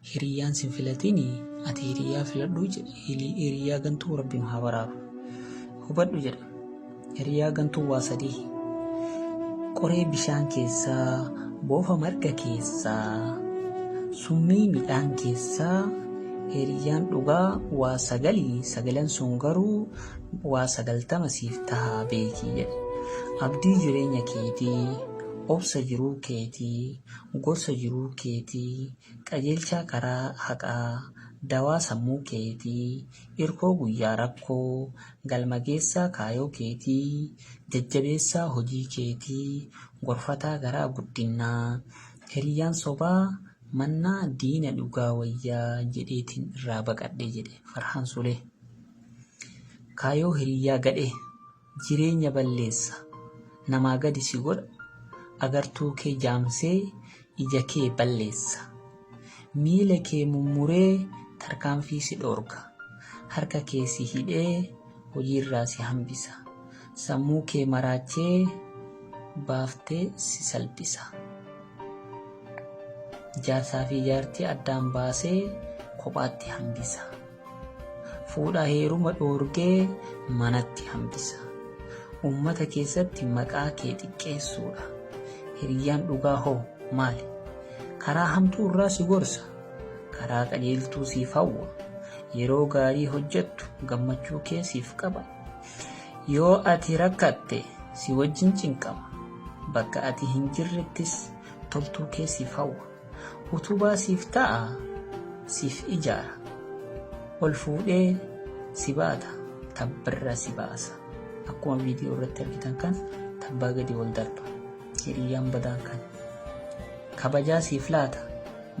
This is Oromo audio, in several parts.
Hiriyyaan sin filatini ati hiriyyaa filadhu jedhe. Hiriyyaa gantuu Rabbiin haa baraaru. Hubadhu jedha. Hiriyyaa gantuu waa sadii. Qoree bishaan keessaa, boofa marga keessaa, summii midhaan keessaa hiriyyaan dhugaa waa 9, 9 sun garuu waa 90 siif tahaa beekii jedhe. Abdii jireenya keetii, obsa jiruu keetii, gorsa jiruu keetii, qajeelchaa karaa haqaa, dawaa sammuu keetii, irkoo guyyaa rakkoo, galma geessaa kaayoo keetii, jajjabeessaa hojii keetii, gorfataa garaa guddinaa, hiriyyaan sobaa mannaa diina dhugaa wayyaa jedheetiin irraa baqadhe jedhe Farhaan Sulee. Kaayoo hiriyyaa gadhee jireenya balleessa, namaa gadi si godha, agartuu kee jaamsee ija kee balleessa. Miila kee mummuree tarkaanfii si dhoorga, harka kee si hidhee hojiirraa si hambisa, sammuu kee maraachee baaftee si salphisa. Jaarsaa fi jaartii addaan baasee kophaatti hambisa, fuudha heeruma dhoorgee manatti hambisa. Ummata keessatti maqaa kee xiqqeessuudha. Hiriyyaan dhugaa hoo maali? Karaa hamtuu irraa si gorsa, karaa qajeeltuu siif hawwa. Yeroo gaarii hojjettu gammachuu kee siif qaba. Yoo ati rakkatte si wajjin cinqama, bakka ati hin jirrettis toltuu kee siif hawwa. Utubaa siif ta'a, siif ijaara, ol fuudhee si baata, tabbarra si baasa. Akkuma viidiyoo irratti argitan kan tabbaa gadi ol darba. Hiriyyaan badaan kan kabajaa siif laata,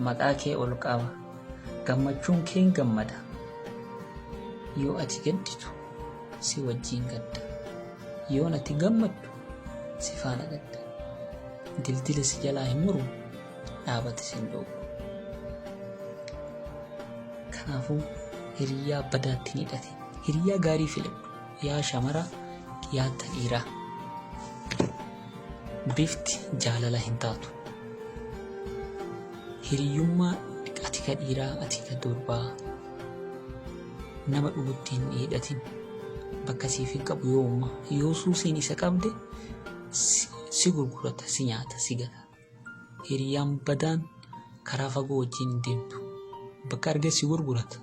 maqaa kee ol qaba, gammachuun kee gammada. Yoo ati gadditu si wajjin gadda, yoo ati gammaddu si faana gadda. Dildila si jalaa hin muru, dhaabate sin dhoobu. Kanaafuu hiriyyaa badaatti hin hidhatin. Hiriyyaa gaarii filadhu. Yaa shamara, yaa dhiiraa. Bifti jaalala hin taatu. Hiriyyummaa ati ka dhiiraa, ati ka durbaa nama dhugutti hin hidhatin. Bakka siif hin qabu yooma. Yoo suusiin isa qabde si gurgurata, si nyaata, si gata. Hiriyyaan badaan karaa fagoo wajjin hin deemtu. Bakka arge si gurgurata.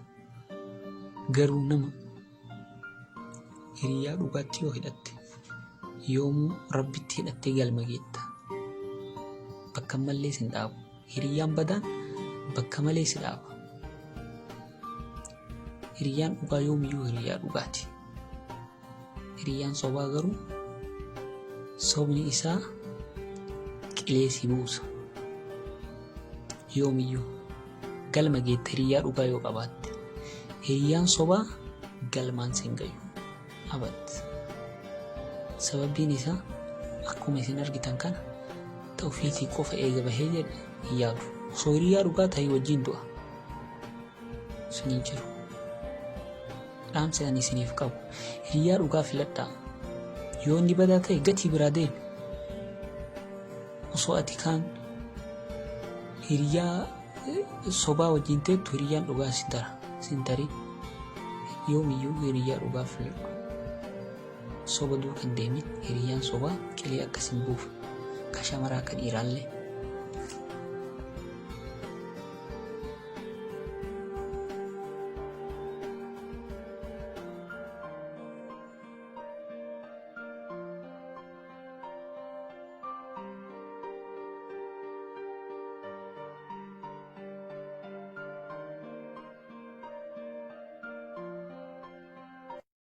Garuu nama hiriyyaa dhugaatti yoo hidhatte, yoomuu Rabbitti hidhattee galma geetta. Bakka malee sin dhaabu. Hiriyyaan badaan bakka malee si dhaaba. Hiriyyaan dhugaa yoomiyyuu hiriyyaa dhugaati. Hiriyyaan sobaa garuu sobni isaa qilee si buusa. Yoomiyyuu galma geetta hiriyyaa dhugaa yoo qabaatte. Hiriyyaan sobaa galmaan sin gayu abad. Sababiin isaa akkuma isin argitan kana ta'ufiitii qofa eega bahee jedhe hin yaadu. Osoo hiriyyaa dhugaa ta'e wajjin du'a sun hin jiru. Dhaamsa ani isiniif qabu, hiriyyaa dhugaa filadhaa. Yoo inni badaa ta'e gatii biraa deemi. Osoo ati kaan hiriyyaa sobaa wajjin teettu hiriyyaan dhugaa sin tarii. Yoomiyyuu hiriyyaa dhugaa filadhu. Soba duukan deemin hiriyyaan sobaa qilee akkas hin buufu. Ka shamaraa ka dhiiraallee